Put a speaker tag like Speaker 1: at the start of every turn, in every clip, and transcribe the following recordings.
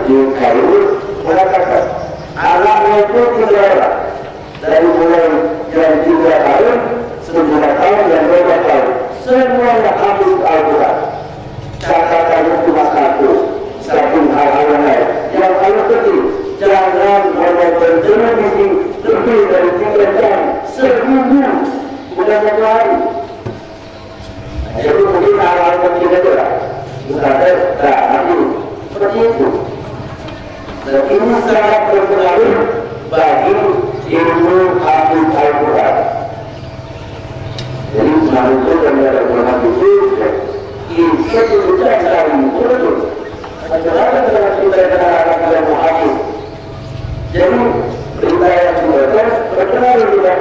Speaker 1: di Kayu mengatakan anaknya itu 3 orang dari mulai yang 3 tahun, 9 tahun dan 12 tahun semuanya habis Al-Quran. Catatannya cuma satu hal-hal yang lain yang paling penting, jangan menonton televisi lebih dari 3 jam seminggu, bukan 1 hari. Jadi mungkin hal-hal kecil aja lah, misalnya nanti seperti itu. Dan ini sangat berpengaruh bagi ilmu hadis Al-Quran. Jadi selalu itu dan ada ulama itu itu bukan sekali betul. Bagaimana dengan kita anak yang muhafid? Jadi berita yang dibaca berpengaruh juga.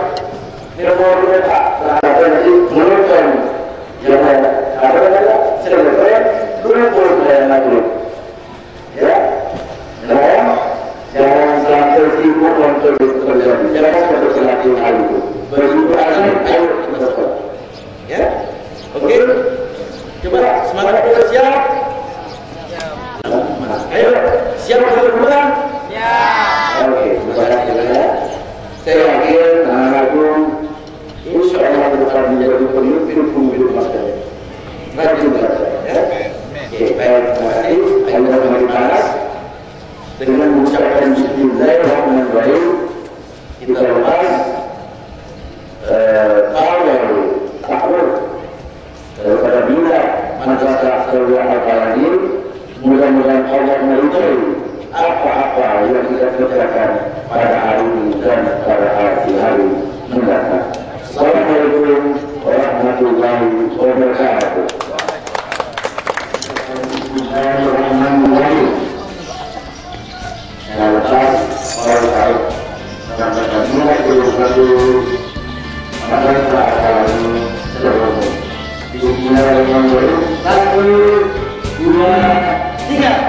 Speaker 1: Ilmu mereka terhadap nanti menonton jangan apa namanya selesai belum saya maghrib. Ya, jangan sampai sibuk untuk terjadi. Jangan berselaki hal itu. Bersyukur ayo betul. Ya, oke. Coba semangat kita siap. Ayo, siap untuk pulang? Ya. Oke, terima kasih ya. Saya yakin anak-anakku insya Allah akan menjadi pemimpin hidup masa depan. Rajin belajar, ya. Oke, baik, terima kasih. Anda kembali panas dengan mengucapkan Bismillahirrahmanirrahim. Kita lepas awal tahun daripada bila madrasah Al Al-Qalanil. Mudah-mudahan Allah meridai apa-apa yang kita kerjakan pada hari ini dan pada hari mendatang. Assalamualaikum warahmatullahi wabarakatuh. Bismillahirrahmanirrahim. Selamat pagi, selamat satu madrasah Al-Qalanil seluruh. Bismillahirrahmanirrahim. 1, 2, 3.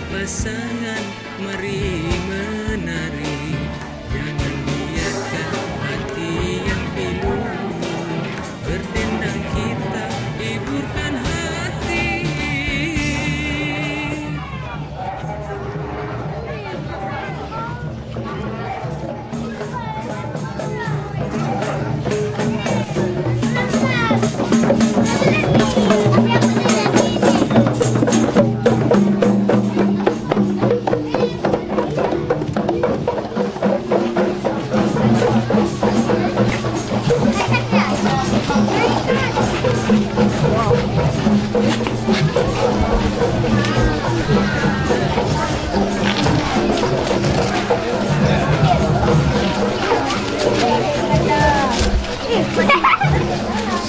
Speaker 2: Pasangan mari menari, jangan biarkan hati yang pilu berdendang, kita hiburkan hati.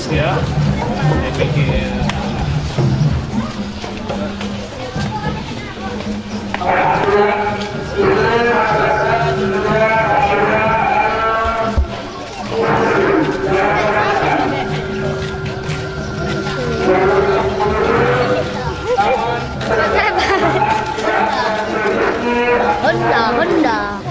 Speaker 3: Ya, saya pikir
Speaker 4: Honda.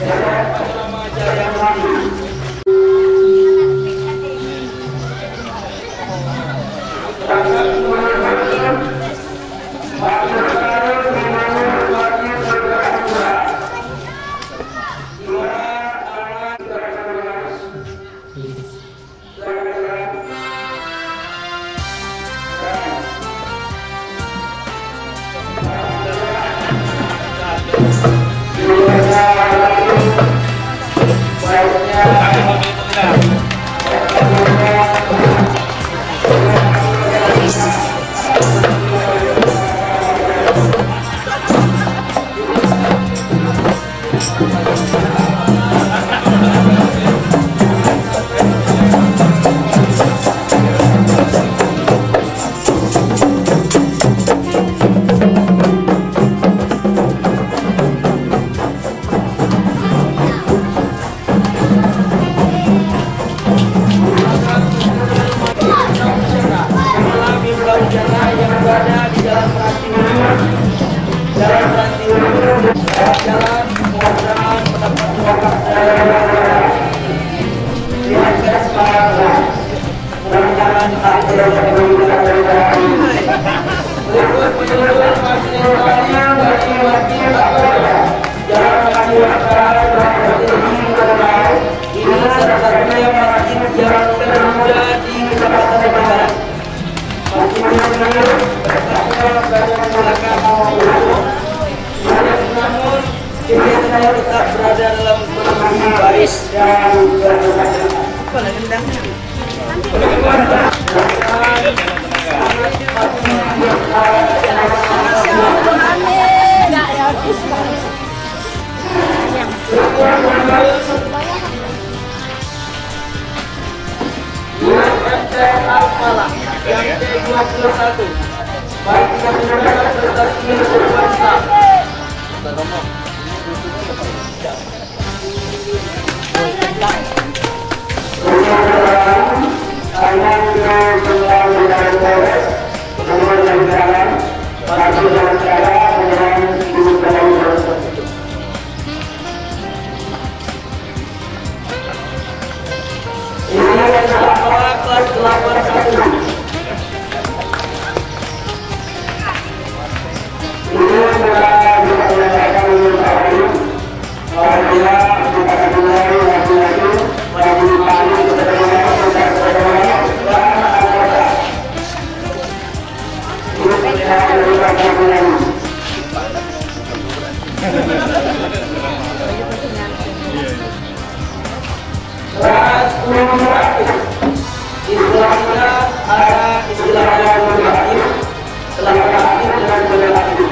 Speaker 4: Tetap berada dalam kondisi baris dan Al-Falah yang ke-21 baik kita mendengar prestasi berbangsa. Ini adalah kelas 81. Istilahnya ada istilah kolektif, setelah kolektif dengan kolektif.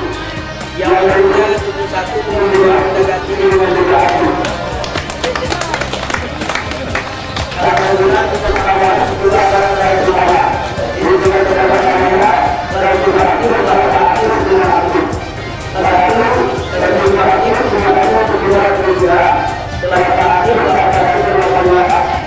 Speaker 4: Yang lainnya 71 kemudian kita ganti dengan kolektif. Karena kita mengawal juga barang-barang kita. Ini juga terdapat kamera, barang kolektif, barang kolektif dengan aktif. Setelah itu, barang kolektif menggunakan kebenaran kerja. Setelah kolektif, barang kolektif dengan kolektif.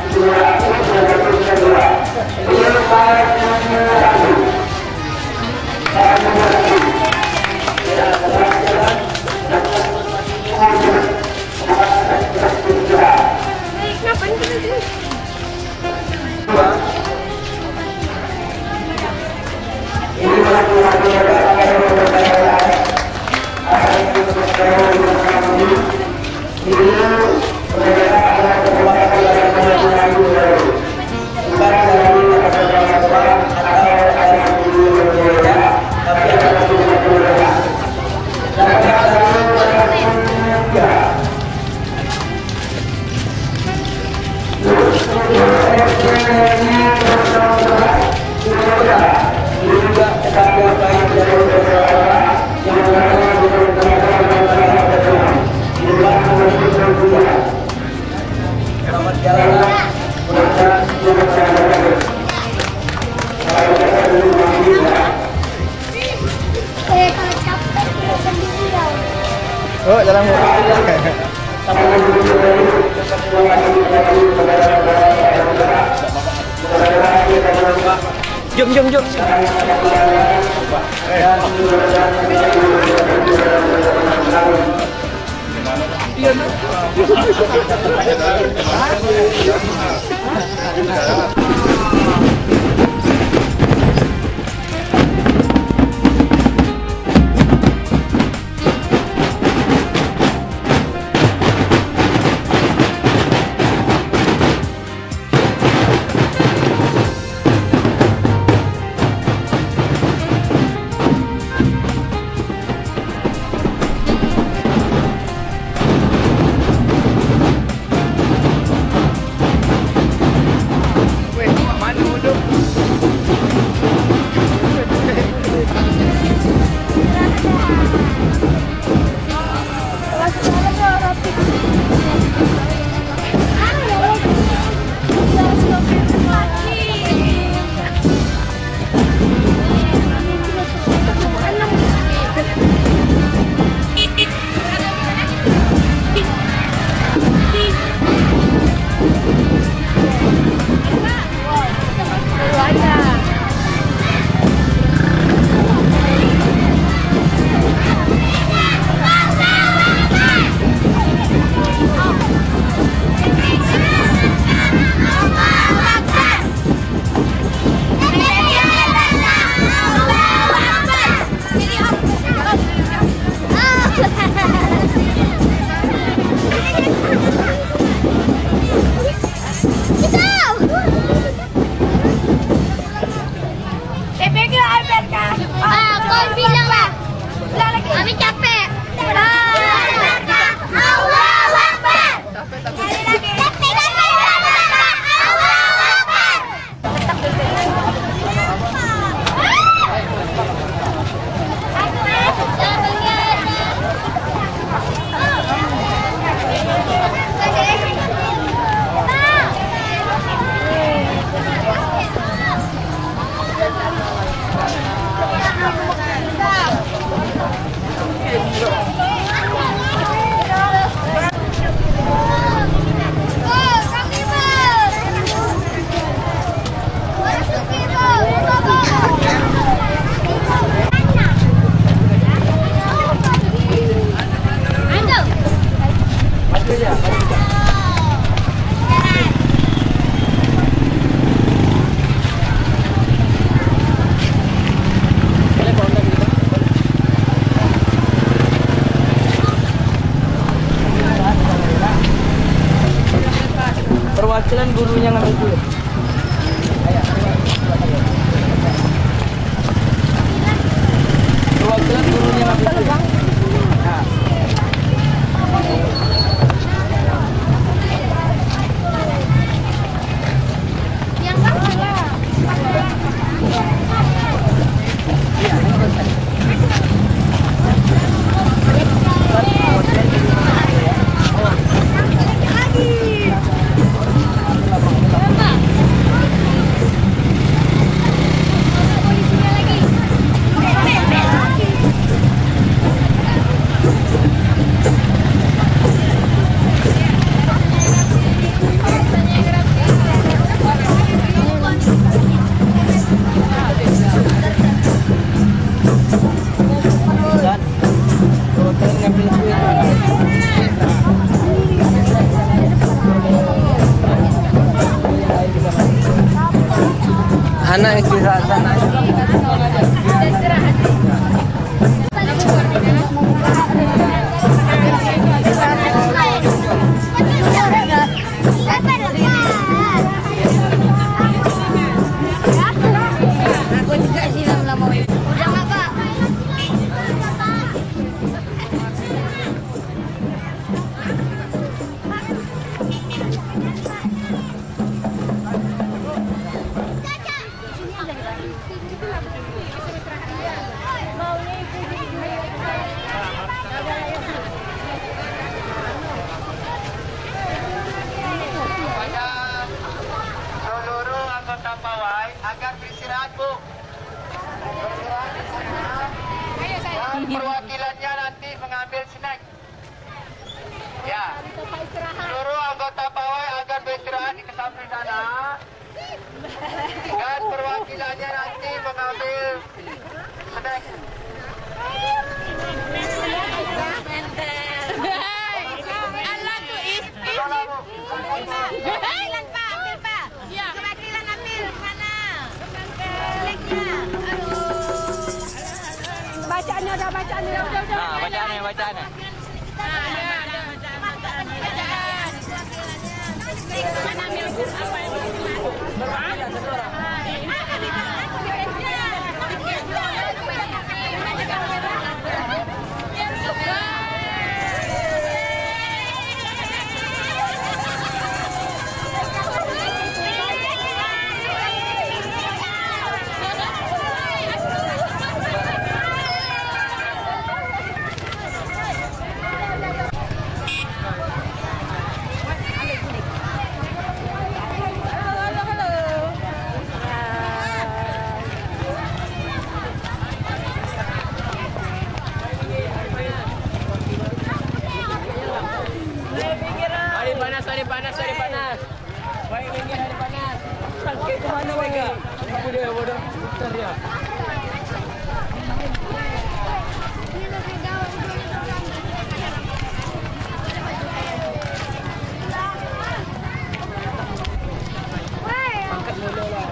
Speaker 5: Oh, jalan Bu. Jom. Mami capek. Allahu Akbar. Sekali lagi. Allahu Akbar.
Speaker 6: Perwakilan gurunya ngambil dulu. Perwakilan gurunya ngambil dulu. Nah. Anak kira sana.
Speaker 5: Aku juga sih lama-lama. Udah nggak, Pak?
Speaker 4: Seluruh anggota pawai agar beristirahat, Bu. Beristirahat di sana. Dan perwakilannya nanti mengambil snack. Ya. Seluruh anggota pawai agar beristirahat di samping sana. Dan perwakilannya nanti mengambil snack.
Speaker 5: Bacaannya udah, bacaannya udah.
Speaker 6: Nah, bacaannya. Hari panas. Baik, ini hari panas. Sakit kemana mereka? Bodoh. Bentar dia. Angkat dulu lah.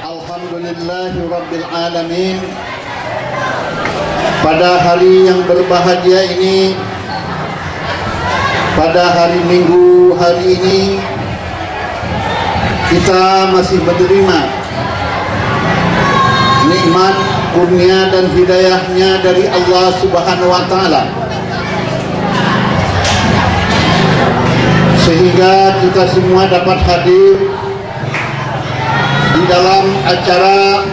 Speaker 7: Alhamdulillahi Rabbil Alamin. Pada hari yang berbahagia ini, pada hari Minggu hari ini, kita masih menerima nikmat, kurnia dan hidayahnya dari Allah Subhanahu wa Ta'ala, sehingga kita semua dapat hadir di dalam acara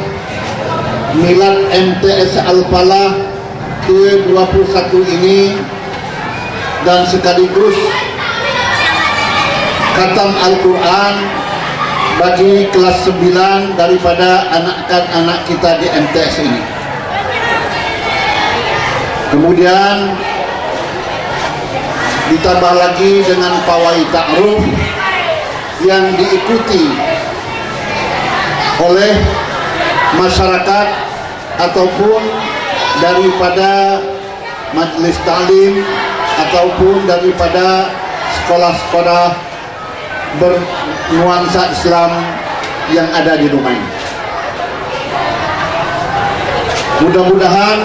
Speaker 7: Milad MTS Al-Falah ke-21 ini, dan sekaligus khatam Al-Quran bagi kelas 9 daripada anak-anak kita di MTS ini. Kemudian ditambah lagi dengan pawai ta'aruf yang diikuti oleh masyarakat ataupun daripada majelis ta'lim ataupun daripada sekolah-sekolah bernuansa Islam yang ada di rumah ini. Mudah-mudahan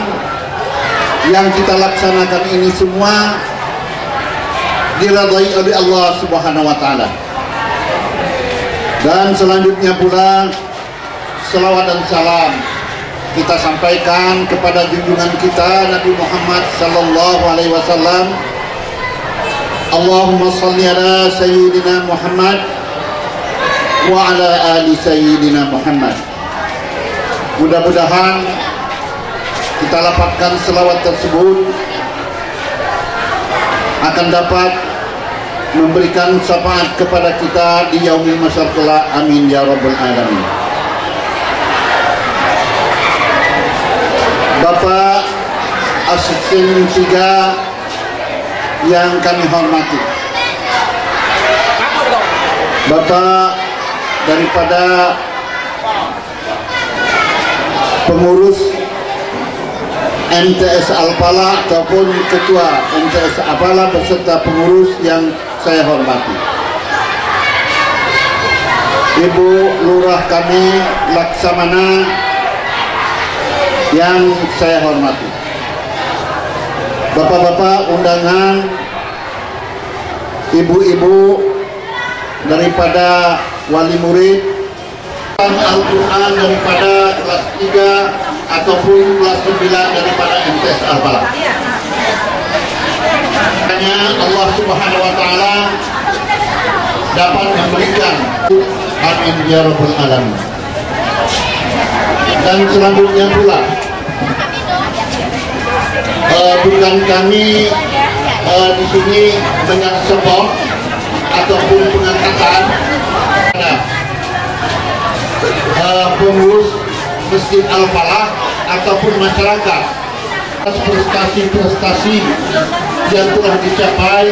Speaker 7: yang kita laksanakan ini semua diridhai oleh Allah Subhanahu wa Ta'ala. Dan selanjutnya pula selawat dan salam kita sampaikan kepada junjungan kita Nabi Muhammad sallallahu alaihi wasallam. Allahumma shalli ala sayyidina Muhammad wa ala ali sayyidina Muhammad. Mudah-mudahan kita lapatkan selawat tersebut akan dapat memberikan syafaat kepada kita di yaumil mahsyar kelak. Amin ya rabbal alamin. Bapak Asisten 3 yang kami hormati, Bapak daripada pengurus MTS Al-Falah ataupun ketua MTS Al-Falah beserta pengurus yang saya hormati, Ibu Lurah kami Laksamana yang saya hormati, bapak-bapak undangan, ibu-ibu daripada wali murid Al-Quran daripada kelas 3 ataupun kelas 9 daripada MTS Al-Falah. Hanya Allah Subhanahu wa Ta'ala dapat memberikan. Amin ya rabbal alamin. Dan selanjutnya pula bukan kami di sini dengan support ataupun pengangkatan pengurus Masjid Al-Falah ataupun masyarakat atas prestasi-prestasi yang telah dicapai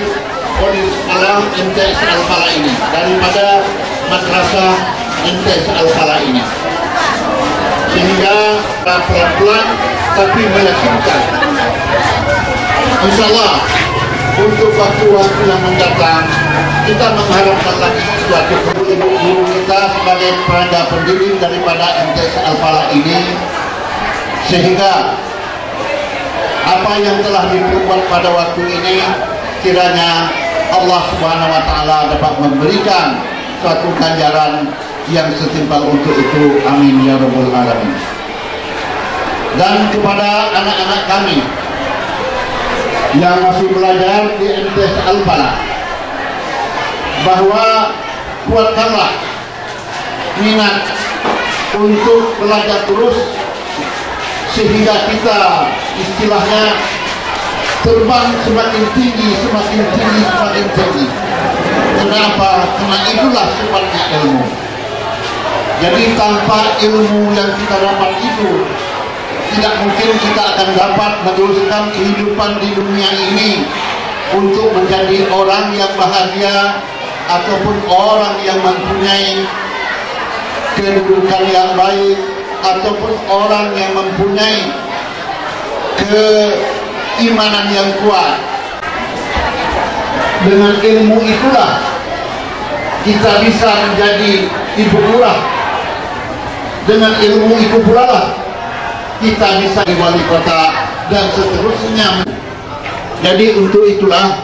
Speaker 7: oleh sekolah MTS Al-Falah ini daripada madrasah MTS Al-Falah ini, sehingga pelan-pelan tapi meyakinkan insyaallah untuk waktu-waktu yang mendatang kita mengharapkan lagi suatu guru kita sebagai tenaga pendidik daripada MTS Al-Falah ini, sehingga apa yang telah diperbuat pada waktu ini kiranya Allah Subhanahu wa Ta'ala dapat memberikan suatu ganjaran yang setimpal untuk itu. Amin ya rabbal alamin. Dan kepada anak-anak kami yang masih belajar di MTS Al-Falah, bahwa kuatkanlah minat untuk belajar terus sehingga kita istilahnya terbang semakin tinggi, semakin tinggi, semakin tinggi. Kenapa? Karena itulah sifatnya ilmu. Jadi tanpa ilmu yang kita dapat itu, tidak mungkin kita akan dapat meneruskan kehidupan di dunia ini untuk menjadi orang yang bahagia ataupun orang yang mempunyai kedudukan yang baik ataupun orang yang mempunyai keimanan yang kuat. Dengan ilmu itulah kita bisa menjadi ibu lurah. Dengan ilmu itu pula lah kita bisa jadi wali kota dan seterusnya. Jadi untuk itulah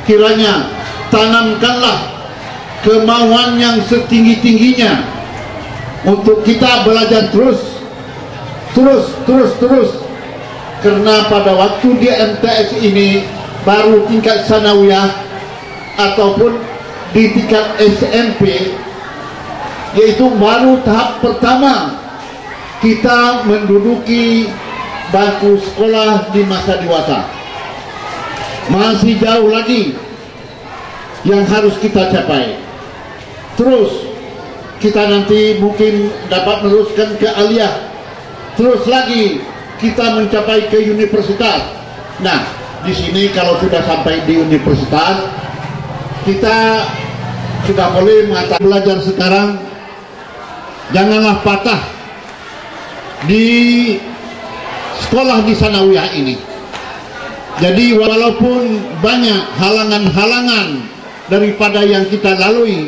Speaker 7: kiranya tanamkanlah kemauan yang setinggi-tingginya untuk kita belajar terus. Karena pada waktu di MTS ini baru tingkat sanawiyah ataupun di tingkat SMP, yaitu baru tahap pertama kita menduduki bangku sekolah di masa dewasa. Masih jauh lagi yang harus kita capai. Terus kita nanti mungkin dapat meneruskan ke aliyah, terus lagi kita mencapai ke universitas. Nah, di sini kalau sudah sampai di universitas, kita sudah boleh mengatakan belajar sekarang, janganlah patah di sekolah di sanawiyah ini. Jadi walaupun banyak halangan-halangan daripada yang kita lalui,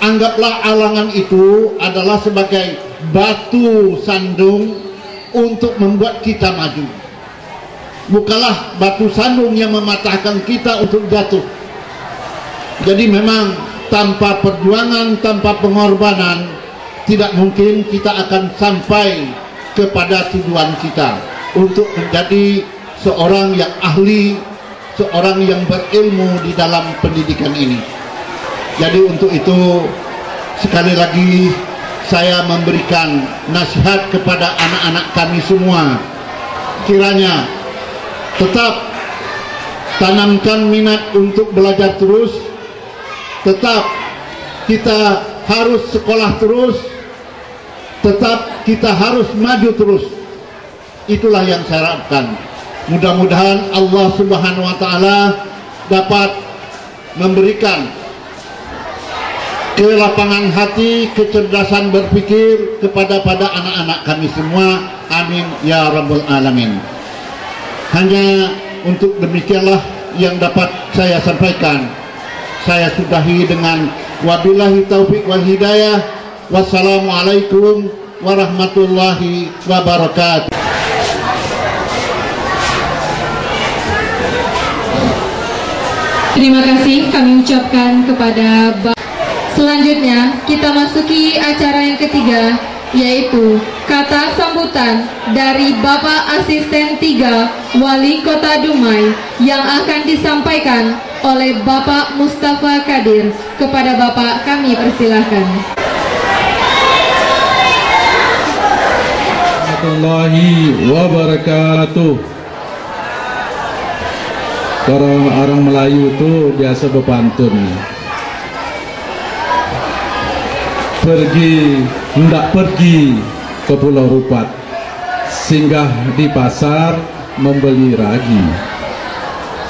Speaker 7: anggaplah halangan itu adalah sebagai batu sandung untuk membuat kita maju. Bukanlah batu sandung yang mematahkan kita untuk jatuh. Jadi memang tanpa perjuangan, tanpa pengorbanan, tidak mungkin kita akan sampai kepada tujuan kita untuk menjadi seorang yang ahli, seorang yang berilmu di dalam pendidikan ini. Jadi untuk itu sekali lagi saya memberikan nasihat kepada anak-anak kami semua, kiranya tetap tanamkan minat untuk belajar terus, tetap kita harus sekolah terus, tetap kita harus maju terus. Itulah yang saya harapkan. Mudah-mudahan Allah Subhanahu wa Ta'ala dapat memberikan kelapangan hati, kecerdasan berpikir kepada anak-anak kami semua. Amin ya rabbal alamin. Hanya untuk demikianlah yang dapat saya sampaikan. Saya sudahi dengan wabillahi taufiq wal hidayah. Wassalamualaikum warahmatullahi wabarakatuh.
Speaker 8: Terima kasih kami ucapkan kepada Bapak. Selanjutnya kita masuki acara yang ketiga, yaitu kata sambutan dari Bapak Asisten 3 Wali Kota Dumai yang akan disampaikan oleh Bapak Mustafa Kadir. Kepada Bapak kami persilahkan.
Speaker 9: Warahmatullahi wabarakatuh. Kalau orang Melayu itu biasa berpantun, hendak pergi ke Pulau Rupat, singgah di pasar membeli ragi.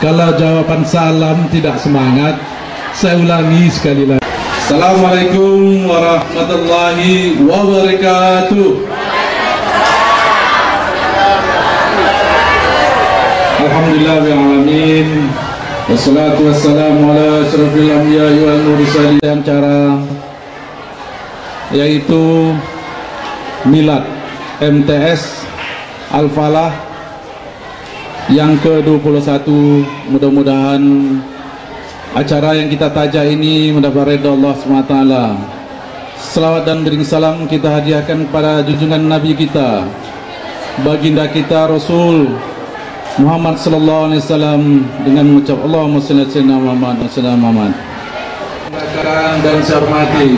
Speaker 9: Kalau jawaban salam tidak semangat, saya ulangi sekali lagi. Assalamualaikum warahmatullahi wabarakatuh. Alhamdulillah alamin. Wassalatu wassalamu ala asyrafil anbiya'i wal mursalin. Acara yaitu Milad MTS Al-Falah yang ke-21. Mudah-mudahan acara yang kita tajak ini mendapat ridha Allah SWT. Selawat dan bering salam kita hadiahkan kepada junjungan Nabi kita, baginda kita Rasul Muhammad sallallahu alaihi wasallam dengan mengucap Allahumma shalli ala sayyidina Muhammad wa sallam Muhammad. Dan saya hormati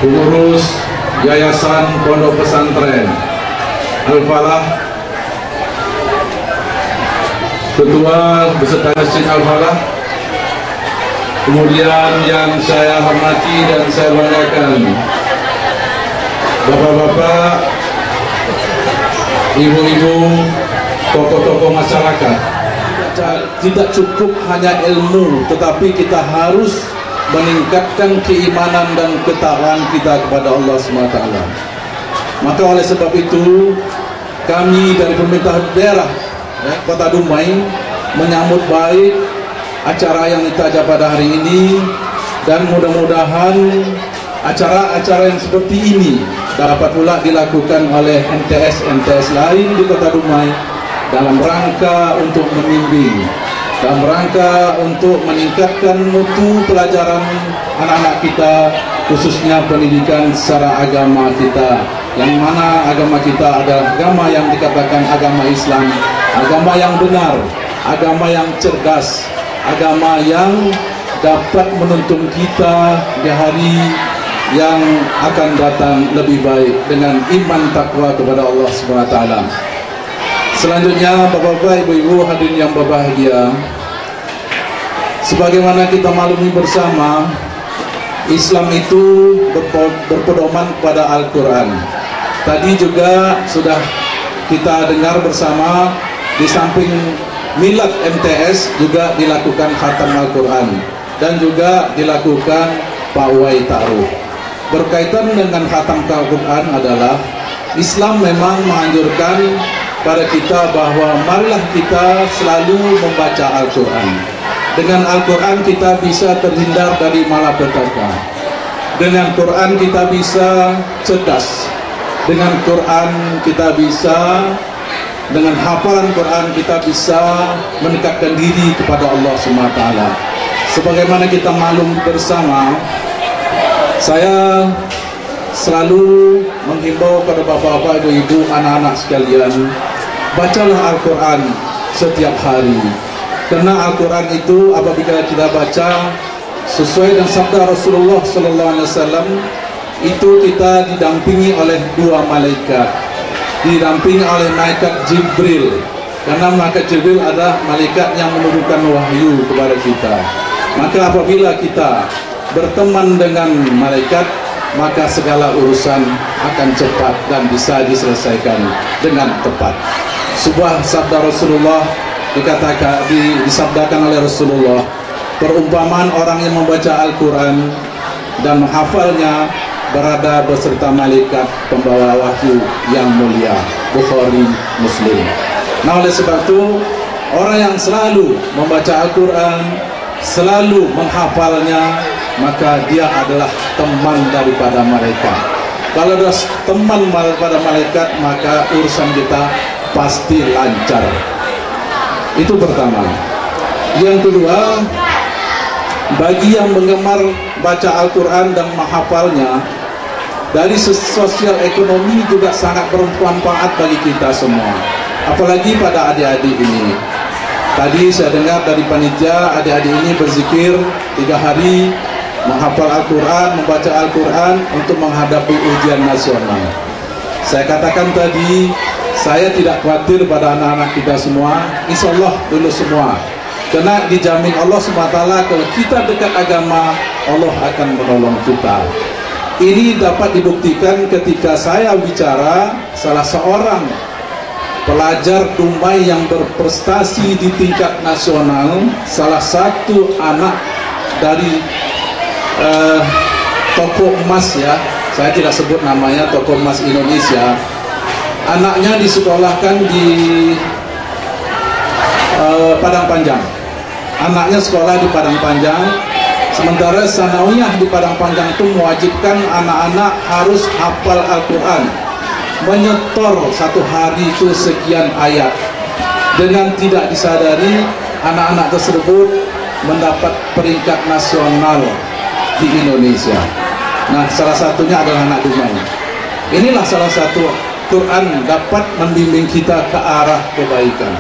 Speaker 9: pengurus Yayasan Pondok Pesantren Al-Falah Ketua beserta Masjid Al-Falah, kemudian yang saya hormati dan saya banggakan bapak-bapak, ibu-ibu, tokoh-tokoh masyarakat. Tidak cukup hanya ilmu, tetapi kita harus meningkatkan keimanan dan ketakwaan kita kepada Allah SWT. Maka oleh sebab itu kami dari pemerintah daerah Kota Dumai menyambut baik acara yang ditaja pada hari ini, dan mudah-mudahan acara-acara yang seperti ini dapat pula dilakukan oleh MTS lain di Kota Dumai dalam rangka untuk membimbing, dalam rangka untuk meningkatkan mutu pelajaran anak-anak kita, khususnya pendidikan secara agama kita, yang mana agama kita adalah agama yang dikatakan agama Islam, agama yang benar, agama yang cerdas, agama yang dapat menuntun kita di hari yang akan datang lebih baik dengan iman takwa kepada Allah SWT. Selanjutnya, bapak-bapak, ibu-ibu, hadirin yang berbahagia, sebagaimana kita maklumi bersama, Islam itu berpedoman kepada Al-Quran. Tadi juga sudah kita dengar bersama, di samping milad MTS juga dilakukan khatam Al-Quran dan juga dilakukan pawai ta'aruf. Berkaitan dengan khatam Al-Quran adalah Islam memang menganjurkan pada kita bahwa marilah kita selalu membaca Al-Quran. Dengan Al-Quran kita bisa terhindar dari malapetaka. Dengan Quran kita bisa cerdas. Dengan Quran kita bisa, dengan hafalan Quran kita bisa mendekatkan diri kepada Allah SWT. Sebagaimana kita maklum bersama, saya selalu menghimbau kepada bapak-bapak, ibu-ibu, anak-anak sekalian, bacalah Al-Quran setiap hari. Karena Al-Quran itu apabila kita baca sesuai dengan sabda Rasulullah SAW, itu kita didampingi oleh dua malaikat, didampingi oleh malaikat Jibril. Karena malaikat Jibril adalah malaikat yang menurunkan wahyu kepada kita. Maka apabila kita berteman dengan malaikat, maka segala urusan akan cepat dan bisa diselesaikan dengan tepat. Sebuah sabda Rasulullah disabdakan oleh Rasulullah, perumpamaan orang yang membaca Al-Quran dan menghafalnya berada beserta malaikat pembawa wahyu yang mulia. Bukhari, Muslim. Nah, oleh sebab itu orang yang selalu membaca Al-Quran, selalu menghafalnya, maka dia adalah teman daripada malaikat. Kalau adalah teman daripada malaikat, maka urusan kita pasti lancar. Itu pertama. Yang kedua, bagi yang menggemar baca Al-Quran dan menghafalnya, dari sosial ekonomi juga sangat bermanfaat bagi kita semua, apalagi pada adik-adik ini. Tadi saya dengar dari panitia, adik-adik ini berzikir 3 hari, menghafal Al-Quran, membaca Al-Quran untuk menghadapi ujian nasional. Saya katakan tadi, saya tidak khawatir pada anak-anak kita semua, insya Allah dulu semua. Karena dijamin Allah SWT, kalau kita dekat agama, Allah akan menolong kita. Ini dapat dibuktikan ketika saya bicara salah seorang pelajar Dumai yang berprestasi di tingkat nasional, salah satu anak dari toko emas, ya, saya tidak sebut namanya, toko emas Indonesia. Anaknya disekolahkan di Padang Panjang. Anaknya sekolah di Padang Panjang, sementara sanawiyah di Padang Panjang itu mewajibkan anak-anak harus hafal Al-Quran, menyetor 1 hari itu sekian ayat. Dengan tidak disadari, anak-anak tersebut mendapat peringkat nasional di Indonesia. Nah, salah satunya adalah anak Dumai. Inilah salah satu Quran dapat membimbing kita ke arah kebaikan.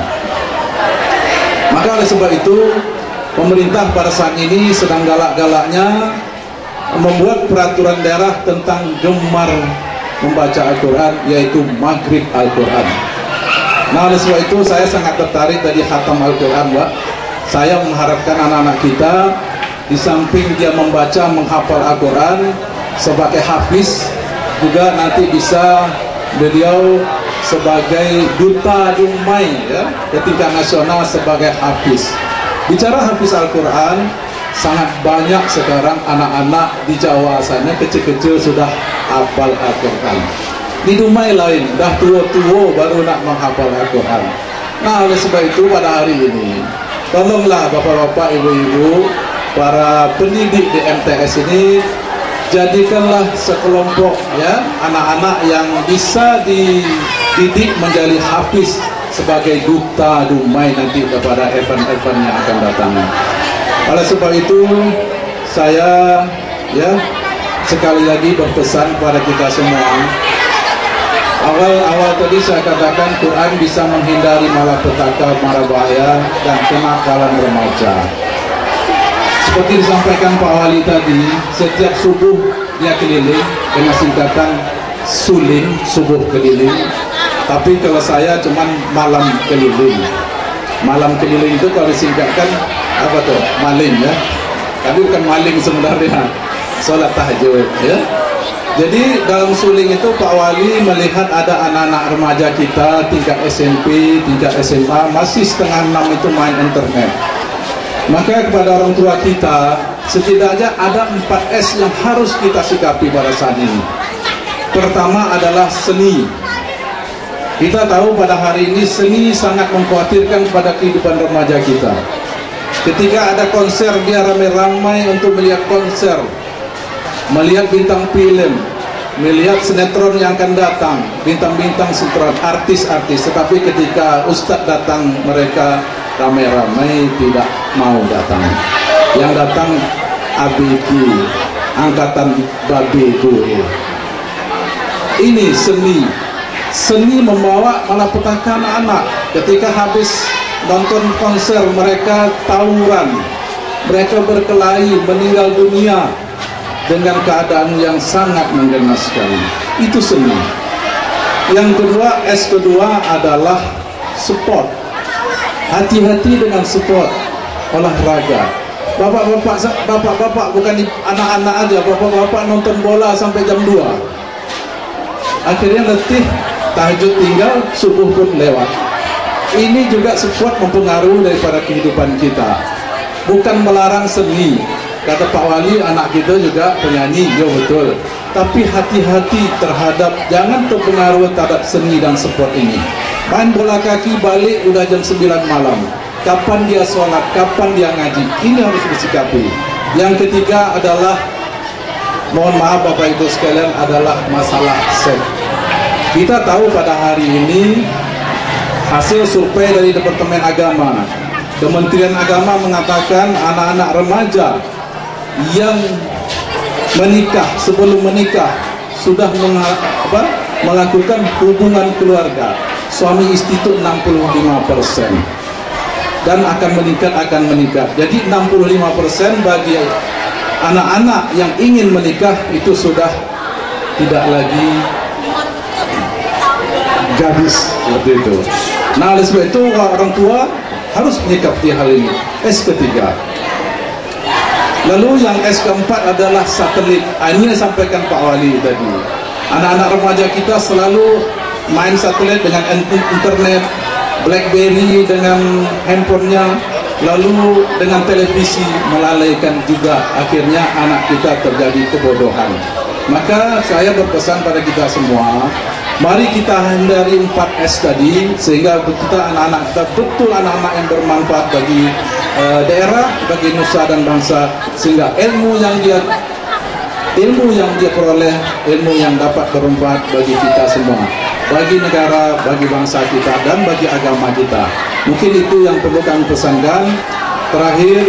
Speaker 9: Maka oleh sebab itu, pemerintah pada saat ini sedang galak-galaknya membuat peraturan daerah tentang gemar membaca Al-Quran, yaitu Maghrib Al-Quran. Nah, oleh sebab itu saya sangat tertarik dari khatam Al-Quran, Pak. Saya mengharapkan anak-anak kita di samping dia membaca, menghafal Al-Quran sebagai hafiz, juga nanti bisa beliau sebagai duta dumai ya, ke tingkat nasional sebagai hafiz. Bicara hafiz Al-Quran, sangat banyak sekarang anak-anak di Jawa sana kecil-kecil sudah hafal Al-Quran. Di Dumai lain, dah tua-tua baru nak menghafal Al-Quran. Nah, oleh sebab itu pada hari ini, tolonglah bapak-bapak, ibu-ibu, para pendidik di MTS ini, jadikanlah sekelompok ya anak-anak yang bisa dididik menjadi hafiz sebagai duta dumai nanti kepada event-event yang akan datang. Oleh sebab itu saya ya sekali lagi berpesan kepada kita semua. Awal tadi saya katakan Quran bisa menghindari malapetaka, mara bahaya dan kenakalan remaja. Seperti disampaikan Pak Wali tadi, setiap subuh dia keliling dengan singkatan suling, subuh keliling. Tapi kalau saya cuman malam keliling. Malam keliling itu kalau disingkatkan apa tuh? Maling ya. Tapi bukan maling sebenarnya, sholat tahajud ya. Jadi dalam suling itu Pak Wali melihat ada anak-anak remaja kita tingkat SMP, tingkat SMA masih setengah 6 itu main internet. Maka kepada orang tua kita setidaknya ada 4S yang harus kita sikapi pada saat ini. Pertama adalah seni. Kita tahu pada hari ini seni sangat mengkhawatirkan pada kehidupan remaja kita. Ketika ada konser dia ramai-ramai untuk melihat konser, melihat bintang film, melihat sinetron yang akan datang, bintang-bintang sinetron, artis-artis. Tetapi ketika ustadz datang mereka ramai-ramai tidak mau datang. Yang datang ABG, angkatan babi guru. Ini seni. Seni membawa malapetaka anak-anak. Ketika habis nonton konser mereka tawuran, mereka berkelahi, meninggal dunia dengan keadaan yang sangat menggenaskan. Itu seni. Yang kedua, S kedua adalah sport. Hati-hati dengan sport, olahraga. Bapak-bapak bukan anak-anak aja, bapak-bapak nonton bola sampai jam 2. Akhirnya letih, tahajud tinggal, subuh pun lewat. Ini juga sport mempengaruhi daripada kehidupan kita. Bukan melarang seni. Kata Pak Wali, anak kita juga penyanyi, ya betul. Tapi hati-hati terhadap, jangan terpengaruh terhadap seni dan sport ini. Main bola kaki balik udah jam 9 malam. Kapan dia sholat, kapan dia ngaji, ini harus disikapi. Yang ketiga adalah, mohon maaf Bapak Ibu sekalian, adalah masalah seks. Kita tahu pada hari ini hasil survei dari Departemen Agama, Kementerian Agama mengatakan anak-anak remaja yang menikah, sebelum menikah sudah melakukan hubungan keluarga suami istri itu 65%, dan akan meningkat. Jadi 65% bagi anak-anak yang ingin menikah itu sudah tidak lagi gadis seperti itu. Nah, oleh sebab itu orang tua harus menyikapi hal ini. S ketiga. Lalu yang S keempat adalah satelit. Ini yang disampaikan Pak Wali tadi. Anak-anak remaja kita selalu main satelit dengan internet, BlackBerry dengan handphonenya, lalu dengan televisi, melalaikan juga. Akhirnya anak kita terjadi kebodohan. Maka saya berpesan pada kita semua, mari kita hindari 4S tadi, sehingga kita anak-anak kita betul anak-anak yang bermanfaat bagi daerah, bagi nusa dan bangsa, sehingga ilmu yang dia peroleh, ilmu yang dapat bermanfaat bagi kita semua, bagi negara, bagi bangsa kita, dan bagi agama kita. Mungkin itu yang perlu kami pesankan. Terakhir,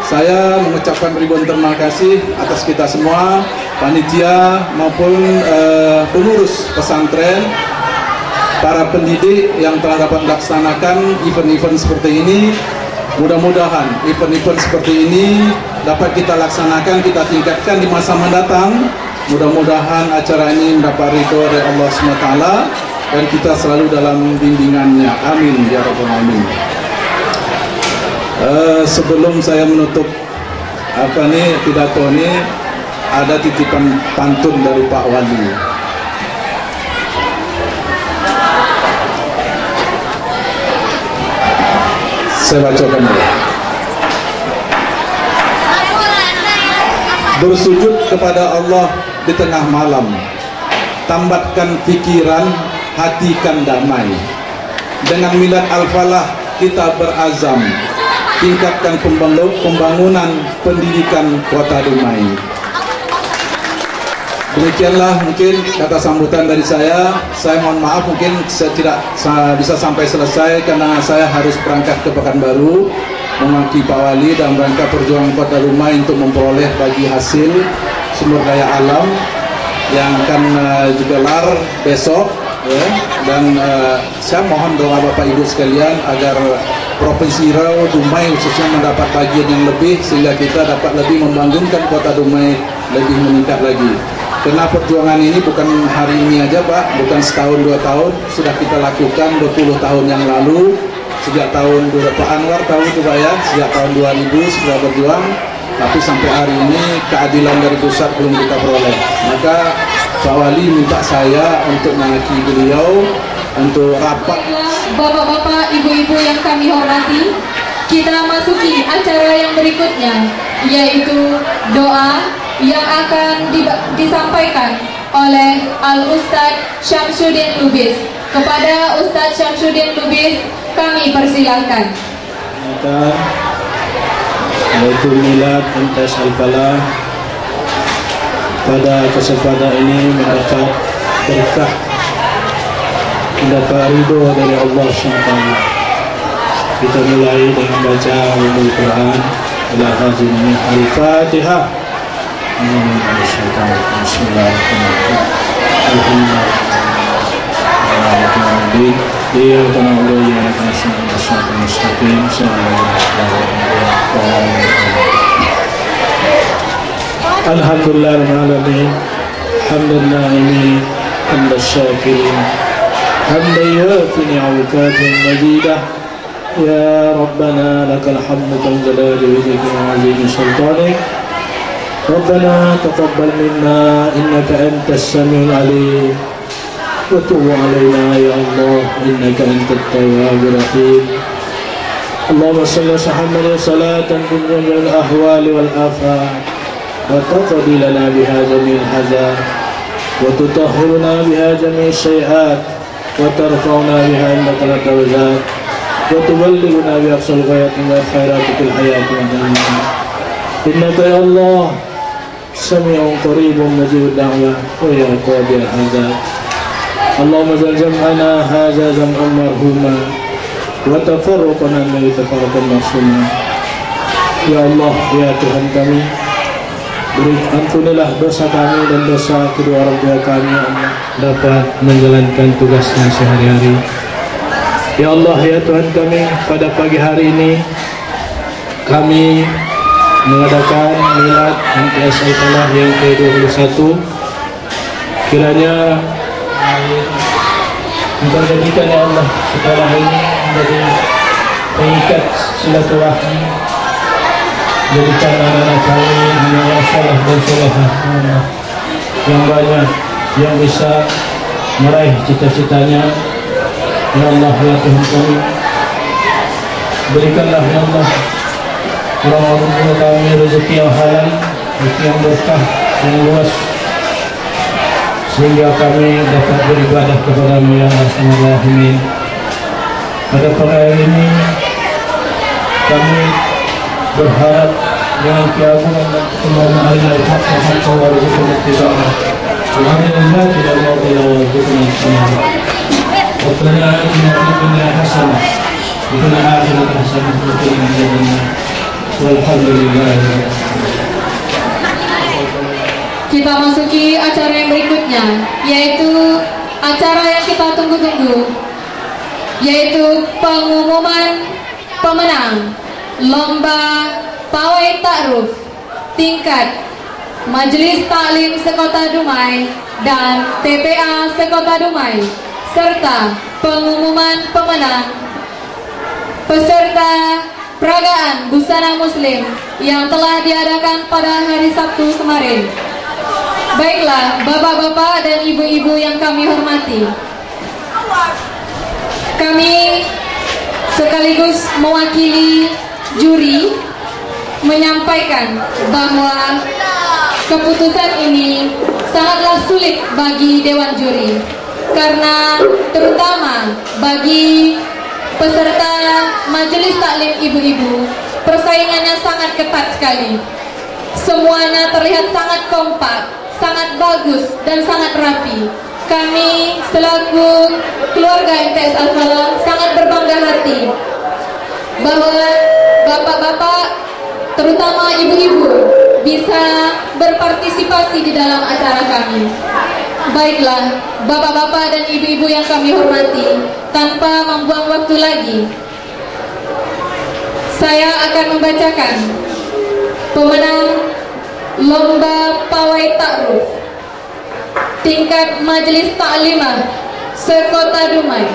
Speaker 9: saya mengucapkan ribuan terima kasih atas kita semua, panitia maupun pengurus pesantren, para pendidik yang telah dapat melaksanakan event-event seperti ini. Mudah-mudahan event-event seperti ini dapat kita laksanakan, kita tingkatkan di masa mendatang. Mudah-mudahan acara ini mendapat ridho dari Allah SWT. dan kita selalu dalam bimbingannya. Amin ya rabbal alamin. Sebelum saya menutup pidato ini, ada titipan pantun dari Pak Wali. Saya bacakan dulu. Bersujud kepada Allah di tengah malam, tambatkan pikiran, hatikan damai. Dengan milad Al-Falah kita berazam, tingkatkan pembangunan pendidikan Kota Dumai. Demikianlah mungkin kata sambutan dari saya. Saya mohon maaf mungkin saya tidak bisa sampai selesai karena saya harus berangkat ke Pekanbaru mewakili Pak Wali dalam rangka perjuangan Kota Dumai untuk memperoleh bagi hasil sumber daya alam yang akan digelar besok, ya. Dan saya mohon doa Bapak Ibu sekalian agar Provinsi Riau Dumai khususnya mendapat bagian yang lebih sehingga kita dapat lebih membangunkan Kota Dumai lebih meningkat lagi. Karena perjuangan ini bukan hari ini aja Pak, bukan setahun 2 tahun, sudah kita lakukan 20 tahun yang lalu. Sejak tahun Pak Anwar tahu itu Pak ya, sejak tahun 2000 sudah berjuang, tapi sampai hari ini keadilan dari pusat belum kita peroleh. Maka Pak Wali minta saya untuk mewakili beliau untuk rapat.
Speaker 8: Bapak-bapak, ibu-ibu yang kami hormati, kita masuki acara yang berikutnya, yaitu doa yang akan disampaikan oleh Al-Ustadz Syamsuddin Lubis. Kepada Ustadz Syamsuddin Lubis kami persilakan.
Speaker 10: Yaitu milad MTS Al-Falah pada kesempatan ini mendapat berkah, mendapat ridho dari Allah SWT. Kita mulai dengan baca Al-Quran. Al-Fatihah. Bismillahirrahmanirrahim. Alhamdulillahirrahmanirrahim. Hamdan na'imin, hamdan syakirin, hamdan yafi ni'amakatin majidah. Ya Rabbana lakal hamdu kal jalali wajhika wa azimi sultanik. Rabbana taqabbal minna innaka antas samiul alim. وتب علينا يا الله إنك أنت التواب الرحيم. اللهم صل وسلم صلاة تنجم الأهوال والآفات وتقضي لنا بها جميع الحاجات وتطهرنا بها جميع السيئات وترفعنا بها عندك الدرجات وتبلغنا بأقصى الغايات من الخيرات في الحياة والممات. إنك يا الله سميع قريب مجيب الدعوة ويا قاضي الحاجات. اللهم اجعل جمعنا هذا جمعا مرحوما وتفرقنا من تفرقا معصوما. Ya Allah, ya Tuhan kami, ampunilah dosa kami dan dosa kedua orang tua kami, Allah, dapat menjalankan tugasnya sehari-hari. Ya Allah, ya Tuhan kami, pada pagi hari ini kami mengadakan milad MTS Al-Falah yang ke-21. Kiranya diberkatikan ya Allah sekolah ini menjadi pengikat silaturahmi, jadikan anak-anak kami yang saleh dan salehah yang banyak yang bisa meraih cita-citanya. Ya Allah, ya Tuhan kami, berikanlah ya Allah orang-orang tua kami rezeki yang halal, rezeki yang berkah, yang luas, sehingga kami dapat beribadah kepada-Mu ya Arhamar Rahimin. Pada pagi ini kami berharap dengan keagungan dan kemampuan Allah Subhanahu wa taala. Alhamdulillah tidak mau dilakukan semua. Rabbana atina fid dunya hasanah wa fil akhirati hasanah wa qina adzabannar. Walhamdulillah.
Speaker 8: Kita masuki acara yang berikutnya, yaitu acara yang kita tunggu-tunggu, yaitu pengumuman pemenang Lomba Pawai Ta'ruf tingkat Majelis Taklim Sekota Dumai dan TPA Sekota Dumai serta pengumuman pemenang peserta peragaan busana muslim yang telah diadakan pada hari Sabtu kemarin. Baiklah, bapak-bapak dan ibu-ibu yang kami hormati, kami sekaligus mewakili juri menyampaikan bahwa keputusan ini sangatlah sulit bagi Dewan Juri, karena terutama bagi peserta majelis taklim ibu-ibu, persaingannya sangat ketat sekali. Semuanya terlihat sangat kompak, sangat bagus, dan sangat rapi. Kami selaku keluarga MTS Al-Falah sangat berbangga hati bahwa bapak-bapak, terutama ibu-ibu, bisa berpartisipasi di dalam acara kami. Baiklah, bapak-bapak dan ibu-ibu yang kami hormati, tanpa membuang waktu lagi, saya akan membacakan pemenang lomba pawai ta'ruf tingkat Majelis Taklimah sekota Dumai.